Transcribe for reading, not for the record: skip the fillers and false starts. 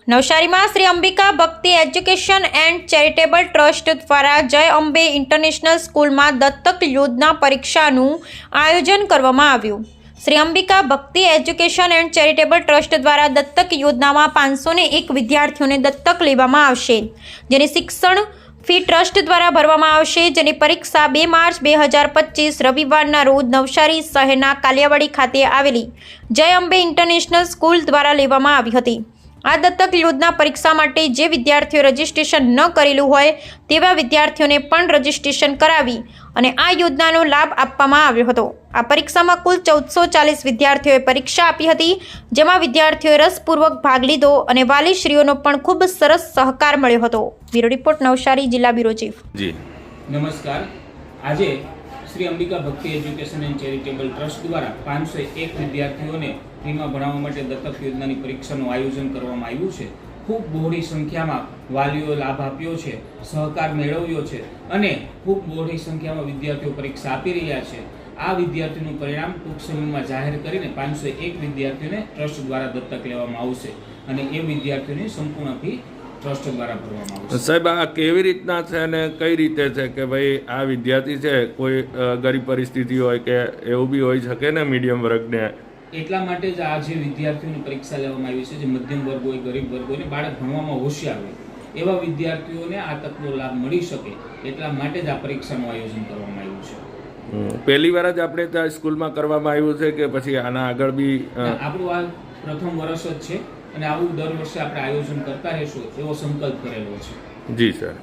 નવસારીમાં શ્રી અંબિકા ભક્તિ education and charitable trust દ્વારા જય અંબે ઇન્ટરનેશનલ સ્કૂલમાં દત્તક યોજના પરીક્ષાનું આયોજન કરવામાં આવ્યું। શ્રી અંબિકા ભક્તિ એજ્યુકેશન એન્ડ ચેરિટેબલ ટ્રસ્ટ દ્વારા દત્તક યોજનામાં 501 વિદ્યાર્થીઓને દત્તક લેવામાં આવશે, જેની શિક્ષણ ફી ટ્રસ્ટ દ્વારા ભરવામાં આવશે, જેની પરીક્ષા 2 માર્ચ 2025 રવિવારના રોજ નવસારી શહેરના કાલિયાવાડી ખાતે આવેલી જય અંબે ઇન્ટરનેશનલ સ્કૂલ દ્વારા લેવામાં આવી હતી। આ દત્તક યોજના પરીક્ષા માટે જે વિદ્યાર્થીઓ રજીસ્ટ્રેશન ન કરેલું હોય તેવા વિદ્યાર્થીઓને પણ રજીસ્ટ્રેશન કરાવી અને આ યોજનાનો લાભ આપવામાં આવ્યો હતો। આ પરીક્ષામાં કુલ 1440 વિદ્યાર્થીઓએ પરીક્ષા આપી હતી, જેમાં વિદ્યાર્થીઓએ રસપૂર્વક ભાગ લીધો અને વાલીશ્રીઓનો પણ ખૂબ સરસ સહકાર મળ્યો હતો। બ્યુરો રિપોર્ટ નવસારી જિલ્લા બ્યુરો ચીફ। જી નમસ્કાર। આજે શ્રી અંબિકા ભક્તિ એજ્યુકેશન એન્ડ ચેરિટેબલ ટ્રસ્ટ દ્વારા 501 વિદ્યાર્થીઓને ફ્રીમાં ભણાવવા માટે દત્તક યોજનાની પરીક્ષાનું આયોજન કરવામાં આવ્યું છે। ખૂબ બહોળી સંખ્યામાં વાલીઓ લાભ આપ્યો છે, સહકાર મેળવ્યો છે અને ખૂબ બહોળી સંખ્યામાં વિદ્યાર્થીઓ પરીક્ષા આપી રહ્યા છે। આ વિદ્યાર્થીનું પરિણામ ટૂંક સમયમાં જાહેર કરીને 501 વિદ્યાર્થીઓને ટ્રસ્ટ દ્વારા દત્તક લેવામાં આવશે અને એ વિદ્યાર્થીઓની સંપૂર્ણ ફી ટ્રસ્ટ દ્વારા ભરવામાં આવશે। સાહેબ, આ કેવી રીતના છે અને કઈ રીતે છે કે ભાઈ આ વિદ્યાર્થી છે કોઈ ગરીબ પરિસ્થિતિ હોય કે એવું બી હોઈ શકે ને મીડિયમ વર્ગને, એટલા માટે જ આ જે વિદ્યાર્થીઓની પરીક્ષા લેવામાં આવી છે, જે મધ્યમ વર્ગ હોય, ગરીબ વર્ગ હોય ને બાળક ભણવામાં હોશિયાર હોય એવા વિદ્યાર્થીઓને આ તકનો લાભ મળી શકે એટલા માટે જ આ પરીક્ષાનું આયોજન કરવામાં આવ્યું છે। પહેલી વાર જ આપણે ત્યાં સ્કૂલમાં કરવામાં આવ્યું છે કે પછી આના આગળ બી? આપણું આ પ્રથમ વર્ષ જ છે અને આવું દર વર્ષે આપણે આયોજન કરતા રહીશું એવો સંકલ્પ કરેલો છે। જી સર।